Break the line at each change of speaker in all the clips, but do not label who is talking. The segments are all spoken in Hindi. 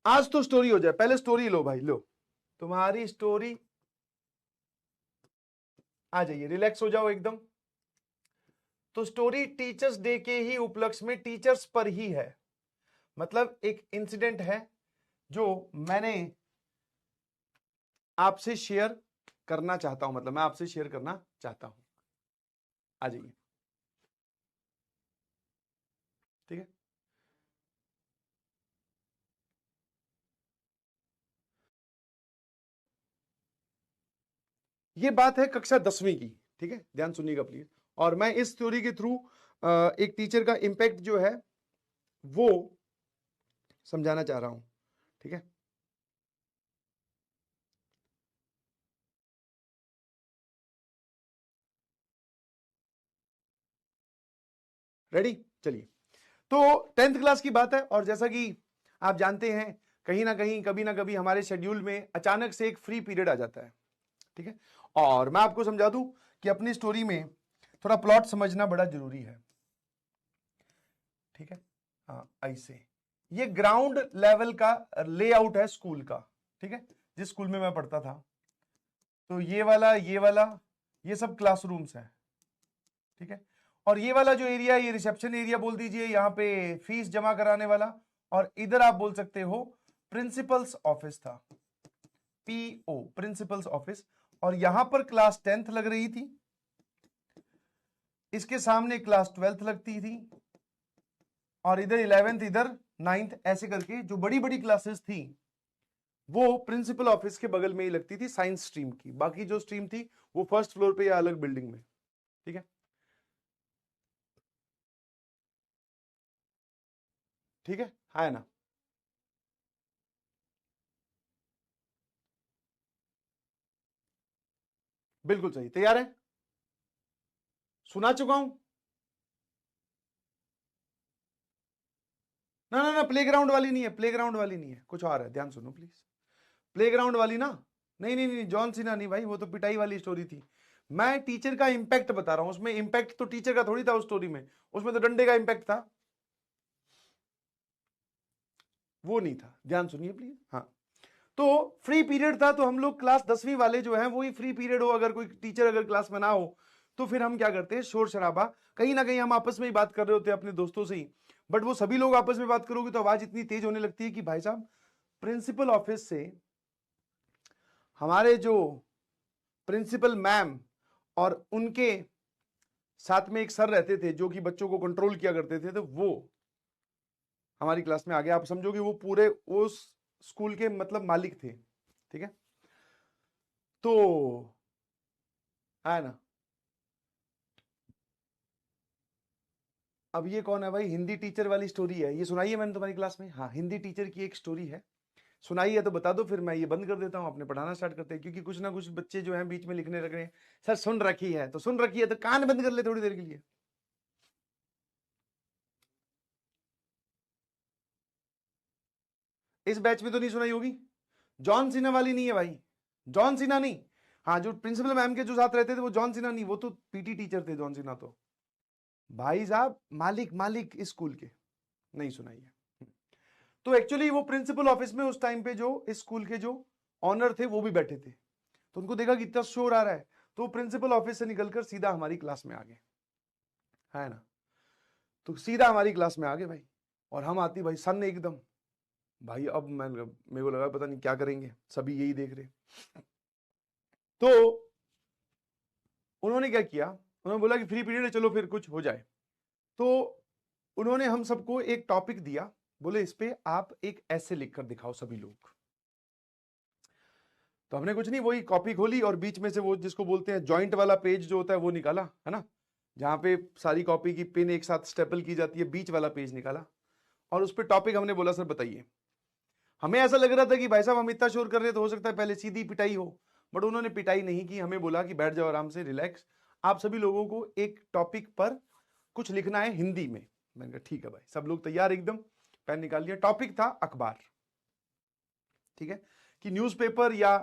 आज तो स्टोरी हो जाए, पहले स्टोरी लो भाई, लो तुम्हारी स्टोरी। आ जाइए, रिलैक्स हो जाओ एकदम। तो स्टोरी टीचर्स डे के ही उपलक्ष्य में टीचर्स पर ही है। मतलब एक इंसिडेंट है जो मैंने आपसे शेयर करना चाहता हूं, मतलब मैं आपसे शेयर करना चाहता हूं। आ जाइए, ठीक है। ये बात है कक्षा 10वीं की, ठीक है, ध्यान सुनिएगा प्लीज। और मैं इस स्टोरी के थ्रू एक टीचर का इंपैक्ट जो है वो समझाना चाह रहा हूं, ठीक है। रेडी, चलिए। तो 10th क्लास की बात है, और जैसा कि आप जानते हैं, कहीं ना कहीं कभी ना कभी हमारे शेड्यूल में अचानक से एक फ्री पीरियड आ जाता है, ठीक है। और मैं आपको समझा दूं कि अपनी स्टोरी में थोड़ा प्लॉट समझना बड़ा जरूरी है, ठीक है। हाँ, ऐसे ये ग्राउंड लेवल का लेआउट है स्कूल का, ठीक है, जिस स्कूल में मैं पढ़ता था। तो ये वाला ये सब क्लासरूम्स है, ठीक है। और ये वाला जो एरिया, ये रिसेप्शन एरिया बोल दीजिए, यहाँ पे फीस जमा कराने वाला। और इधर आप बोल सकते हो प्रिंसिपल्स ऑफिस था, पीओ, प्रिंसिपल्स ऑफिस। और यहां पर क्लास 10th लग रही थी, इसके सामने क्लास 12th लगती थी, और इधर 11th, इधर 9th, ऐसे करके जो बड़ी बड़ी क्लासेस थी वो प्रिंसिपल ऑफिस के बगल में ही लगती थी, साइंस स्ट्रीम की। बाकी जो स्ट्रीम थी वो फर्स्ट फ्लोर पे या अलग बिल्डिंग में, ठीक है। ठीक है ना। बिल्कुल सही, तैयार है? सुना चुका हूं। ना ना ना, प्लेग्राउंड वाली नहीं है, प्लेग्राउंड वाली नहीं है, कुछ और है, ध्यान सुनो प्लीज। प्लेग्राउंड वाली ना, नहीं नहीं नहीं, जॉन सीना नहीं भाई, वो तो पिटाई वाली स्टोरी थी। मैं टीचर का इंपैक्ट बता रहा हूं, उसमें इंपैक्ट तो टीचर का थोड़ी था उस स्टोरी में, उसमें तो डंडे का इंपैक्ट था, वो नहीं था। ध्यान सुनिए प्लीज। हाँ, तो फ्री पीरियड था, तो हम लोग क्लास 10वीं वाले जो है, वो ही फ्री पीरियड हो, अगर कोई टीचर अगर क्लास में ना हो तो फिर हम क्या करते हैं, शोर शराबा, कहीं ना कहीं हम आपस में ही बात कर रहे होते हैं अपने दोस्तों से ही। बट वो सभी लोग आपस में बात करोगे तो आवाज इतनी तेज होने लगती है कि भाई साहब, प्रिंसिपल ऑफिस से हमारे जो प्रिंसिपल मैम और उनके साथ में एक सर रहते थे जो कि बच्चों को कंट्रोल किया करते थे, तो वो हमारी क्लास में आ गया। आप समझोगे वो पूरे उस स्कूल के मतलब मालिक थे, ठीक है। तो है ना। अब ये कौन है भाई? हिंदी टीचर वाली स्टोरी है ये, सुनाई है मैंने तुम्हारी क्लास में? हाँ, हिंदी टीचर की एक स्टोरी है, सुनाई है तो बता दो, फिर मैं ये बंद कर देता हूँ, अपने पढ़ाना स्टार्ट करते हैं। क्योंकि कुछ ना कुछ बच्चे जो हैं बीच में लिखने लग रहे हैं, सर सुन रखी है तो सुन रखी है, तो कान बंद कर ले थोड़ी देर के लिए। इस बैच में तो नहीं सुनाई होगी। जॉन सीना वाली नहीं है भाई, जॉन सीना नहीं। हाँ, जो प्रिंसिपल मैम के जो साथ रहते थे वो जॉन सीना नहीं, वो तो पीटी टीचर थे, जॉन सीना तो भाई साहब मालिक मालिक इस स्कूल के। नहीं सुनाई है। तो एक्चुअली वो प्रिंसिपल ऑफिस में उस टाइम पे जो इस स्कूल के जो ऑनर थे वो भी बैठे थे, तो उनको देखा कि इतना शोर आ रहा है, तो प्रिंसिपल ऑफिस से निकलकर सीधा हमारी क्लास में आ गए, है ना। तो सीधा हमारी क्लास में आ गए भाई, और हम आती भाई सन एकदम। भाई अब मैं, मेरे को लगा पता नहीं क्या करेंगे, सभी यही देख रहे। तो उन्होंने क्या किया, उन्होंने बोला कि फ्री पीरियड है, चलो फिर कुछ हो जाए। तो उन्होंने हम सबको एक टॉपिक दिया, बोले इस पे आप एक ऐसे लिख कर दिखाओ सभी लोग। तो हमने कुछ नहीं, वही कॉपी खोली और बीच में से वो जिसको बोलते हैं जॉइंट वाला पेज जो होता है वो निकाला, है ना, जहां पे सारी कॉपी की पिन एक साथ स्टेपल की जाती है, बीच वाला पेज निकाला। और उस पर टॉपिक हमने बोला, सर बताइए। हमें ऐसा लग रहा था कि भाई साहब हम इतना शोर कर रहे हैं तो हो सकता है पहले सीधी पिटाई हो, बट उन्होंने पिटाई नहीं की, हमें बोला कि बैठ जाओ आराम से, रिलैक्स, आप सभी लोगों को एक टॉपिक पर कुछ लिखना है हिंदी में। मैंने कहा ठीक है भाई, सब लोग तैयार एकदम, पेन निकाल लिया। टॉपिक था अखबार, ठीक है, कि न्यूज़पेपर या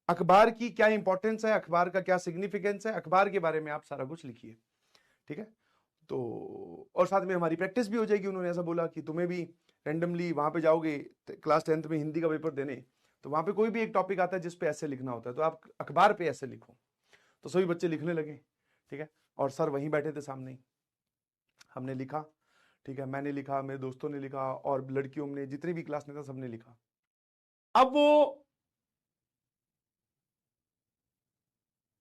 अखबार की क्या इंपॉर्टेंस है, अखबार का क्या सिग्निफिकेंस है, अखबार के बारे में आप सारा कुछ लिखिए, ठीक है। तो और साथ में हमारी प्रैक्टिस भी हो जाएगी, उन्होंने ऐसा बोला कि तुम्हें भी रेंडमली वहां पे जाओगे क्लास 10th में हिंदी का पेपर देने, तो वहां पे कोई भी एक टॉपिक आता है जिस पे ऐसे लिखना होता है, तो आप अखबार पे ऐसे लिखो। तो सभी बच्चे लिखने लगे, ठीक है, और सर वहीं बैठे थे सामने ही। हमने लिखा, ठीक है, मैंने लिखा, मेरे दोस्तों ने लिखा, और लड़कियों ने, जितनी भी क्लास में था सबने लिखा। अब वो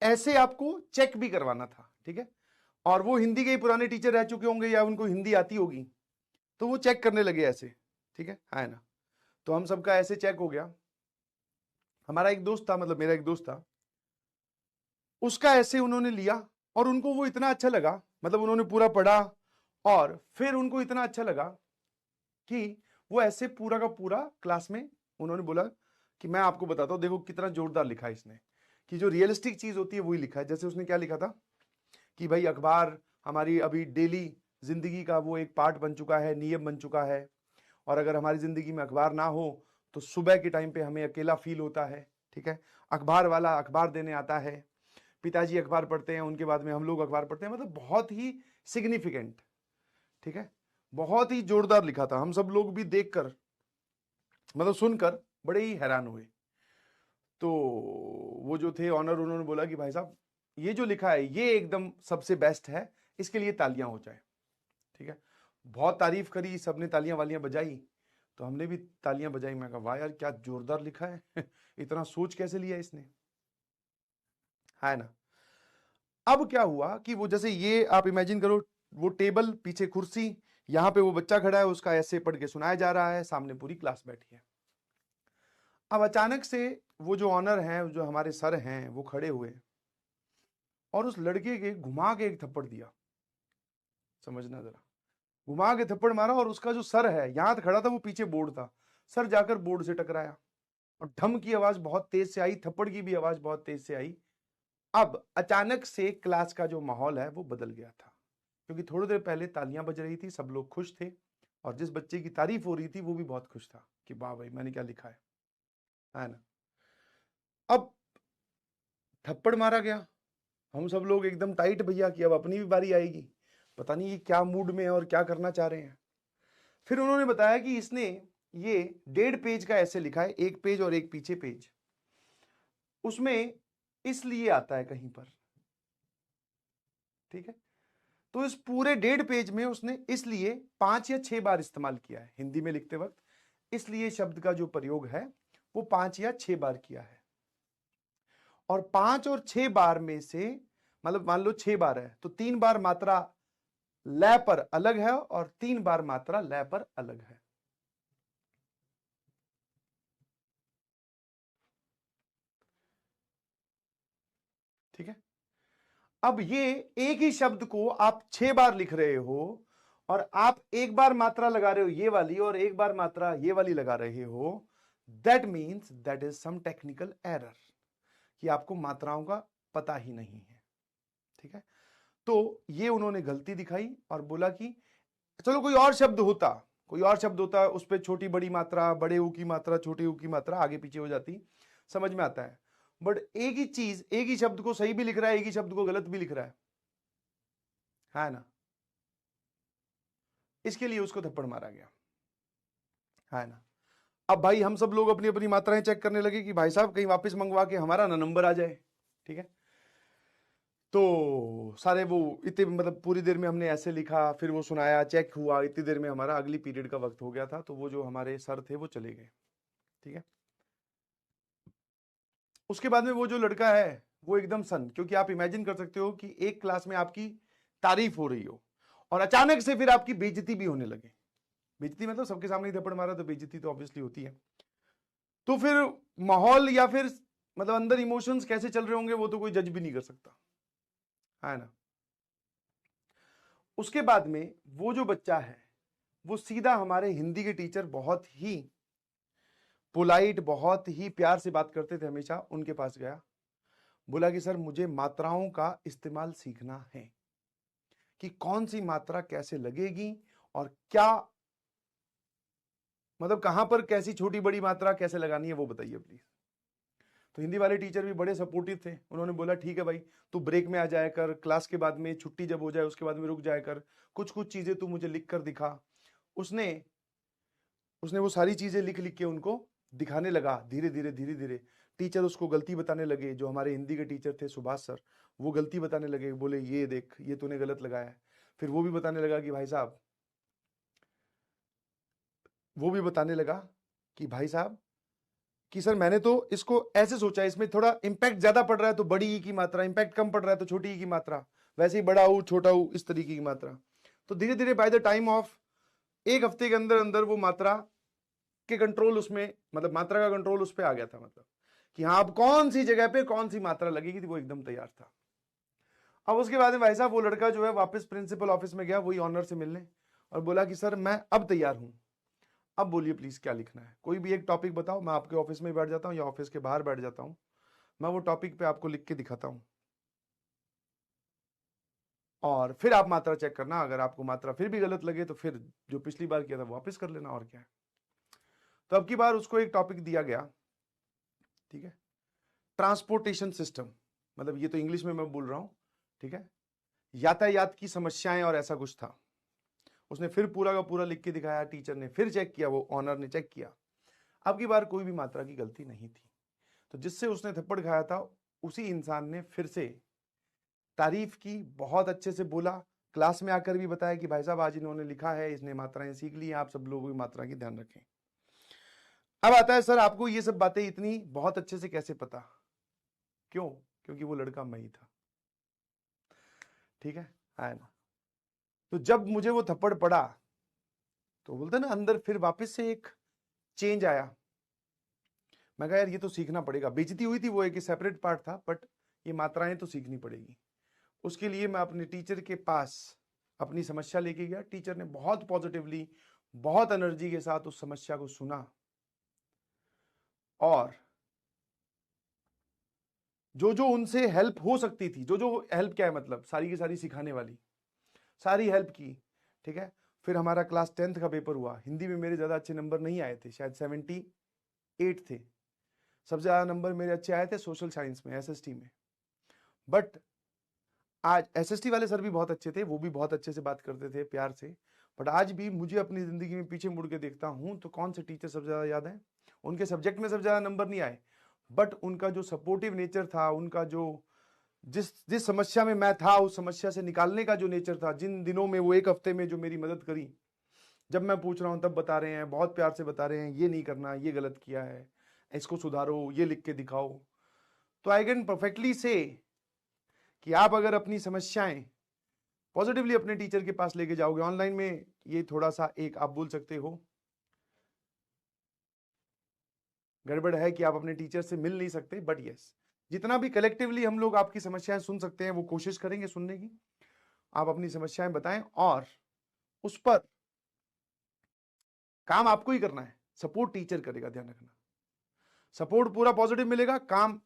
ऐसे आपको चेक भी करवाना था, ठीक है, और वो हिंदी के पुराने टीचर रह चुके होंगे या उनको हिंदी आती होगी, तो वो चेक करने लगे ऐसे, ठीक है ना। तो हम सबका ऐसे चेक हो गया। हमारा एक दोस्त था, मतलब मेरा एक दोस्त था, उसका ऐसे उन्होंने लिया और उनको वो इतना अच्छा लगा, मतलब उन्होंने पूरा पढ़ा और फिर उनको इतना अच्छा लगा कि वो ऐसे पूरा का पूरा क्लास में उन्होंने बोला कि मैं आपको बताता हूं, देखो कितना जोरदार लिखा है इसने, कि जो रियलिस्टिक चीज होती है वही लिखा है। जैसे उसने क्या लिखा था कि भाई अखबार हमारी अभी डेली जिंदगी का वो एक पार्ट बन चुका है, नियम बन चुका है, और अगर हमारी जिंदगी में अखबार ना हो तो सुबह के टाइम पे हमें अकेला फील होता है, ठीक है। अखबार वाला अखबार देने आता है, पिताजी अखबार पढ़ते हैं, उनके बाद में हम लोग अखबार पढ़ते हैं, मतलब बहुत ही सिग्निफिकेंट, ठीक है, बहुत ही जोरदार लिखा था। हम सब लोग भी देखकर, मतलब सुनकर बड़े ही हैरान हुए। तो वो जो थे ऑनर, उन्होंने बोला कि भाई साहब ये जो लिखा है ये एकदम सबसे बेस्ट है, इसके लिए तालियां हो जाए, ठीक है। बहुत तारीफ करी, सबने तालियां वालियां बजाई, तो हमने भी तालियां बजाई। मैं कहा वाह यार क्या जोरदार लिखा है इतना सोच कैसे लिया इसने, है ना। अब क्या हुआ कि वो, जैसे ये आप इमेजिन करो, वो टेबल, पीछे कुर्सी, यहां पे वो बच्चा खड़ा है, उसका ऐसे पढ़ के सुनाया जा रहा है, सामने पूरी क्लास बैठी है। अब अचानक से वो जो ऑनर हैं, जो हमारे सर हैं, वो खड़े हुए और उस लड़के के घुमा के एक थप्पड़ दिया। समझना जरा, घुमा के थप्पड़ मारा और उसका जो सर है, यहां खड़ा था, वो पीछे बोर्ड था, सर जाकर बोर्ड से टकराया और ढम की आवाज बहुत तेज से आई, थप्पड़ की भी आवाज बहुत तेज से आई। अब अचानक से क्लास का जो माहौल है वो बदल गया था, क्योंकि थोड़ी देर पहले तालियां बज रही थी, सब लोग खुश थे, और जिस बच्चे की तारीफ हो रही थी वो भी बहुत खुश था कि वाह भाई मैंने क्या लिखा है ना। अब थप्पड़ मारा गया, हम सब लोग एकदम टाइट भैया कि अब अपनी भी बारी आएगी, पता नहीं ये क्या मूड में है और क्या करना चाह रहे हैं। फिर उन्होंने बताया कि इसने ये 1.5 पेज का ऐसे लिखा है, एक पेज और एक पीछे पेज, उसमें इसलिए आता है कहीं पर, ठीक है। तो इस पूरे 1.5 पेज में उसने इसलिए 5 या 6 बार इस्तेमाल किया है हिंदी में लिखते वक्त। इसलिए शब्द का जो प्रयोग है वो 5 या 6 बार किया है, और 5 और 6 बार में से, मतलब मान लो 6 बार है तो 3 बार मात्रा लय पर अलग है और 3 बार मात्रा लय पर अलग है। ठीक है। अब ये एक ही शब्द को आप 6 बार लिख रहे हो और आप एक बार मात्रा लगा रहे हो ये वाली और एक बार मात्रा ये वाली लगा रहे हो, that means that is some technical error, कि आपको मात्राओं का पता ही नहीं है, ठीक है। तो ये उन्होंने गलती दिखाई और बोला कि चलो कोई और शब्द होता, कोई और शब्द होता, उस पर छोटी बड़ी मात्रा, बड़े ऊ की मात्रा, छोटे ऊ की मात्रा आगे पीछे हो जाती, समझ में आता है। बट एक ही चीज, एक ही शब्द को सही भी लिख रहा है, एक ही शब्द को गलत भी लिख रहा है ना। इसके लिए उसको थप्पड़ मारा गया, है ना। अब भाई हम सब लोग अपनी अपनी मात्राएं चेक करने लगे कि भाई साहब कहीं वापस मंगवा के हमारा ना नंबर आ जाए, ठीक है। तो सारे वो इतने, मतलब पूरी देर में हमने ऐसे लिखा, फिर वो सुनाया, चेक हुआ, इतनी देर में हमारा अगली पीरियड का वक्त हो गया था। तो वो जो हमारे सर थे वो चले गए, ठीक है। उसके बाद में वो जो लड़का है वो एकदम सन, क्योंकि आप इमेजिन कर सकते हो कि एक क्लास में आपकी तारीफ हो रही हो और अचानक से फिर आपकी बेइज्जती भी होने लगे। बेइज्जती मतलब सबके सामने ही थप्पड़ मारा तो बेइज्जती तो ऑब्वियसली होती है। तो फिर माहौल या फिर मतलब अंदर इमोशंस कैसे चल रहे होंगे वो तो कोई जज भी नहीं कर सकता, है ना। उसके बाद में वो जो बच्चा है वो सीधा हमारे हिंदी के टीचर, बहुत ही पोलाइट, बहुत ही प्यार से बात करते थे हमेशा, उनके पास गया, बोला कि सर मुझे मात्राओं का इस्तेमाल सीखना है, कि कौन सी मात्रा कैसे लगेगी और क्या, मतलब कहां पर कैसी छोटी बड़ी मात्रा कैसे लगानी है वो बताइए प्लीज। तो हिंदी वाले टीचर भी बड़े सपोर्टिव थे, उन्होंने बोला ठीक है भाई, तू ब्रेक में आ जाया कर, क्लास के बाद में छुट्टी जब हो जाए उसके बाद में रुक जाया कर, कुछ कुछ चीजें तू मुझे लिख कर दिखा। उसने उसने वो सारी चीजें लिख लिख के उनको दिखाने लगा। धीरे धीरे टीचर उसको गलती बताने लगे। जो हमारे हिंदी के टीचर थे सुभाष सर, वो गलती बताने लगे, बोले ये देख ये तूने गलत लगाया है। फिर वो भी बताने लगा कि भाई साहब कि सर मैंने तो इसको ऐसे सोचा, इसमें थोड़ा इंपैक्ट ज्यादा पड़ रहा है तो बड़ी ई की मात्रा, इंपैक्ट कम पड़ रहा है तो छोटी ई की मात्रा, वैसे ही बड़ा ऊ छोटा ऊ इस तरीके की मात्रा। तो धीरे धीरे बाय द टाइम ऑफ एक हफ्ते के अंदर अंदर वो मात्रा के कंट्रोल उसमें, मतलब मात्रा का कंट्रोल उस पर आ गया था, मतलब कि हाँ अब कौन सी जगह पे कौन सी मात्रा लगेगी थी, वो एकदम तैयार था। अब उसके बाद में भाई साहब वो लड़का जो है वापस प्रिंसिपल ऑफिस में गया वही ऑनर से मिलने, और बोला कि सर मैं अब तैयार हूं, अब बोलिए प्लीज क्या लिखना है, कोई भी एक टॉपिक बताओ, मैं आपके ऑफिस में बैठ जाता हूँ या ऑफिस के बाहर बैठ जाता हूँ, मैं वो टॉपिक पे आपको लिख के दिखाता हूँ, और फिर आप मात्रा चेक करना, अगर आपको मात्रा फिर भी गलत लगे तो फिर जो पिछली बार किया था वो वापस कर लेना, और क्या है। तो अब की बार उसको एक टॉपिक दिया गया, ठीक है, ट्रांसपोर्टेशन सिस्टम, मतलब ये तो इंग्लिश में मैं बोल रहा हूं, ठीक है, यातायात की समस्याएं और ऐसा कुछ था। उसने फिर पूरा का पूरा लिख के दिखाया, टीचर ने फिर चेक किया, वो ऑनर ने चेक किया, अब की बार कोई भी मात्रा की गलती नहीं थी। तो जिससे उसने थप्पड़ खाया था उसी इंसान ने फिर से तारीफ की, बहुत अच्छे से बोला, क्लास में आकर भी बताया कि भाई साहब आज इन्होंने लिखा है, इसने मात्राएं सीख ली, आप सब लोगों की मात्रा की ध्यान रखें। अब आता है सर आपको ये सब बातें इतनी बहुत अच्छे से कैसे पता, क्यों? क्योंकि वो लड़का मैं ही था, ठीक है ना। तो जब मुझे वो थप्पड़ पड़ा तो बोलते ना अंदर फिर वापस से एक चेंज आया। मैं कहा यार ये तो सीखना पड़ेगा, बेइज्जती हुई थी वो एक सेपरेट पार्ट था, बट ये मात्राएं तो सीखनी पड़ेगी। उसके लिए मैं अपने टीचर के पास अपनी समस्या लेके गया। टीचर ने बहुत पॉजिटिवली, बहुत एनर्जी के साथ उस समस्या को सुना, और जो जो उनसे हेल्प हो सकती थी, जो जो हेल्प क्या है मतलब सारी की सारी सिखाने वाली, सारी हेल्प की, ठीक है। फिर हमारा क्लास 10th का पेपर हुआ। हिंदी में मेरे ज़्यादा अच्छे नंबर नहीं आए थे, शायद 78 थे। सबसे ज़्यादा नंबर मेरे अच्छे आए थे सोशल साइंस में, एसएसटी में। बट आज एसएसटी वाले सर भी बहुत अच्छे थे, वो भी बहुत अच्छे से बात करते थे प्यार से, बट आज भी मुझे अपनी ज़िंदगी में पीछे मुड़ के देखता हूँ तो कौन से टीचर सबसे ज़्यादा याद है? उनके सब्जेक्ट में सबसे ज़्यादा नंबर नहीं आए, बट उनका जो सपोर्टिव नेचर था, उनका जो जिस समस्या में मैं था उस समस्या से निकालने का जो नेचर था, जिन दिनों में वो एक हफ्ते में जो मेरी मदद करी, जब मैं पूछ रहा हूँ तब बता रहे हैं, बहुत प्यार से बता रहे हैं, ये नहीं करना, ये गलत किया है, इसको सुधारो, ये लिख के दिखाओ। तो आई कैन परफेक्टली से कि आप अगर अपनी समस्याएं पॉजिटिवली अपने टीचर के पास लेके जाओगे, ऑनलाइन में ये थोड़ा सा एक आप बोल सकते हो गड़बड़ है कि आप अपने टीचर से मिल नहीं सकते, बट यस जितना भी कलेक्टिवली हम लोग आपकी समस्याएं सुन सकते हैं वो कोशिश करेंगे सुनने की। आप अपनी समस्याएं बताएं और उस पर काम आपको ही करना है, सपोर्ट टीचर करेगा, ध्यान रखना। सपोर्ट पूरा पॉजिटिव मिलेगा, काम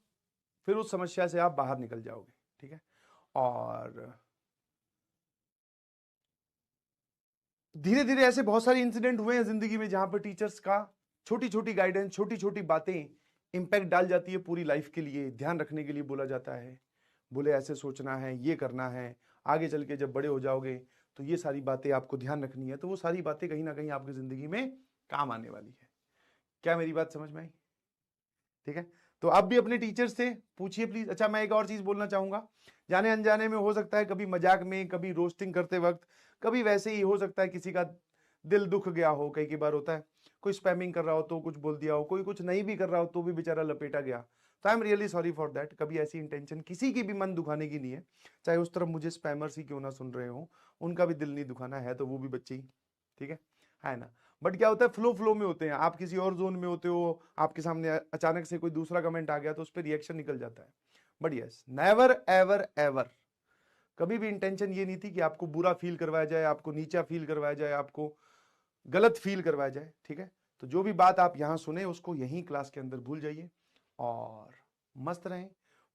फिर उस समस्या से आप बाहर निकल जाओगे, ठीक है। और धीरे धीरे ऐसे बहुत सारे इंसिडेंट हुए हैं जिंदगी में जहां पर टीचर्स का छोटी छोटी गाइडेंस, छोटी छोटी बातें इंपैक्ट डाल जाती है पूरी लाइफ के लिए। ध्यान रखने के लिए बोला जाता है, बोले ऐसे सोचना है, ये करना है, आगे चल के जब बड़े हो जाओगे तो ये सारी बातें आपको ध्यान रखनी है। तो वो सारी बातें कहीं ना कहीं आपकी जिंदगी में काम आने वाली है। क्या मेरी बात समझ में आई? ठीक है, तो आप भी अपने टीचर से पूछिए प्लीज। अच्छा, मैं एक और चीज बोलना चाहूंगा, जाने अनजाने में हो सकता है कभी मजाक में, कभी रोस्टिंग करते वक्त, कभी वैसे ही हो सकता है किसी का दिल दुख गया हो। कई बार होता है कोई स्पैमिंग कर रहा हो तो कुछ बोल दिया हो, कोई कुछ नहीं भी कर रहा हो तो भी बेचारा लपेटा गया। तो I am really sorry for that. कभी ऐसी इंटेंशन किसी की भी मन दुखाने की नहीं है, चाहे उस तरफ मुझे स्पैमर्स ही क्यों ना सुन रहे हो, उनका भी दिल नहीं दुखाना है, तो वो भी बच्चे ही, ठीक है ना। बट क्या होता है, फ्लो में होते हैं, आप किसी और जोन में होते हो, आपके सामने अचानक से कोई दूसरा कमेंट आ गया तो उस पर रिएक्शन निकल जाता है। But yes, never ever ever कभी भी इंटेंशन ये नहीं थी कि आपको बुरा फील करवाया जाए, आपको नीचा फील करवाया जाए, आपको गलत फील करवाया जाए, ठीक है। तो जो भी बात आप यहां सुने उसको यहीं क्लास के अंदर भूल जाइए और मस्त रहें,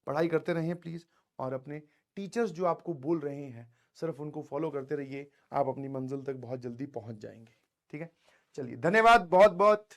पढ़ाई करते रहें प्लीज, और अपने टीचर्स जो आपको बोल रहे हैं सिर्फ उनको फॉलो करते रहिए, आप अपनी मंजिल तक बहुत जल्दी पहुंच जाएंगे, ठीक है। चलिए, धन्यवाद बहुत बहुत।